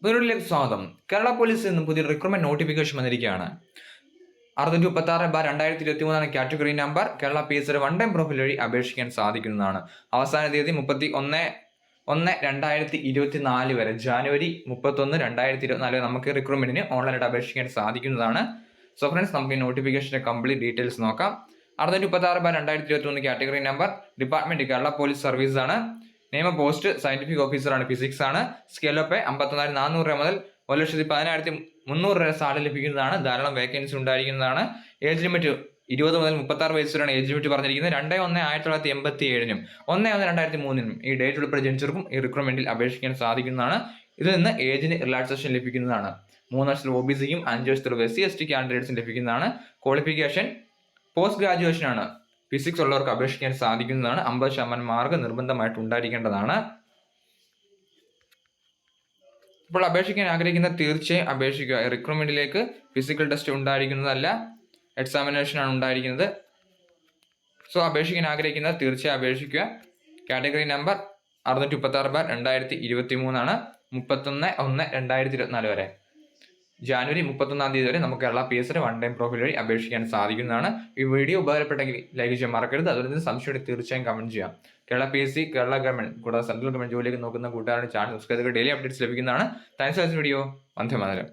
വീഡിയോയിലേക്ക് സ്വാഗതം. കേരള പോലീസിൽ നിന്നും പുതിയ റിക്രൂട്ട്മെന്റ് നോട്ടിഫിക്കേഷൻ വന്നിരിക്കുകയാണ്. 636/2023 category number. Kerala PSC one time profile വഴി അപേക്ഷിക്കാൻ സാധിക്കുന്നതാണ്. അവസാന തീയതി 31/1/2024 വരെ, ജനുവരി 31, 2024 നമുക്ക് റിക്രൂട്ട്മെന്റിന് ഓൺലൈനായിട്ട് അപേക്ഷിക്കാൻ സാധിക്കുന്നതാണ്. സോ ഫ്രണ്ട്സ്, നമുക്ക് ഈ നോട്ടിഫിക്കേഷന്റെ കംപ്ലീറ്റ് ഡീറ്റെയിൽസ് നോക്കാം. 636/2023 category number. Department Kerala police service ആണ്. നിയമ പോസ്റ്റ് സയന്റിഫിക് ഓഫീസറാണ്, ഫിസിക്സ് ആണ്. സ്കെയിൽ ഓഫ് 54,400 രൂപ മുതൽ 1,10,300 രൂപ സാലറി ലഭിക്കുന്നതാണ്. ധാരാളം വേക്കൻസി ഉണ്ടായിരിക്കുന്നതാണ്. ഏജ് ലിമിറ്റ് 20 മുതൽ 36 വയസ്സ് വരെയാണ് ഏജ് ലിമിറ്റ് പറഞ്ഞിരിക്കുന്നത്. 2/1/1987 1/1/2003 ഈ ഡേറ്റ് ഉൾപ്പെടെ ജനിച്ചവർക്കും ഈ റിക്രൂട്ട്മെന്റിൽ അപേക്ഷിക്കാൻ സാധിക്കുന്നതാണ്. ഇതിൽ നിന്ന് ഏജിന് റിലാക്സേഷൻ ലഭിക്കുന്നതാണ്. 3 വർഷത്തിൽ OBCക്കും 5 വർഷത്തിൽ SC/ST കാൻഡിഡേറ്റ്സിന് ലഭിക്കുന്നതാണ്. ക്വാളിഫിക്കേഷൻ പോസ്റ്റ് ഗ്രാജുവേഷൻ ആണ്. ഫിസിക്സ് ഉള്ളവർക്ക് അപേക്ഷിക്കാൻ സാധിക്കുന്നതാണ്. 50% മാർക്ക് നിർബന്ധമായിട്ട് ഉണ്ടായിരിക്കേണ്ടതാണ്. ഇപ്പോൾ അപേക്ഷിക്കാൻ ആഗ്രഹിക്കുന്ന തീർച്ചയായും അപേക്ഷിക്കുക. റിക്രൂട്ട്മെന്റിലേക്ക് ഫിസിക്കൽ ടെസ്റ്റ് ഉണ്ടായിരിക്കുന്നതല്ല, എക്സാമിനേഷൻ ആണ് ഉണ്ടായിരിക്കുന്നത്. സോ അപേക്ഷിക്കാൻ ആഗ്രഹിക്കുന്ന തീർച്ചയായും അപേക്ഷിക്കുക. കാറ്റഗറി നമ്പർ 636/2023 ആണ്. 31/1/2024 വരെ, ജനുവരി 31 തീയതി വരെ നമുക്ക് Kerala PSC one time profile വഴി അപേക്ഷിക്കാൻ സാധിക്കുന്നതാണ്. ഈ വീഡിയോ ഉപകാരപ്പെട്ടെങ്കിൽ ലൈക്ക് ചെയ്യാൻ മറക്കരുത്. അതുപോലെ തന്നെ സംശയം തീർച്ചയായും കമന്റ് ചെയ്യാം. കേരള PSC, കേരള ഗവൺമെന്റ് കൂടാതെ സെൻട്രൽ ഗവൺമെന്റ് ജോലിയൊക്കെ നോക്കുന്ന കൂട്ടുകാരുടെ ചാനൽ സബ്സ്ക്രൈബ് ചെയ്ത് ഡെയിലി അപ്ഡേറ്റ്സ് ലഭിക്കുന്നതാണ്. Thanks for this video. Vande Mataram.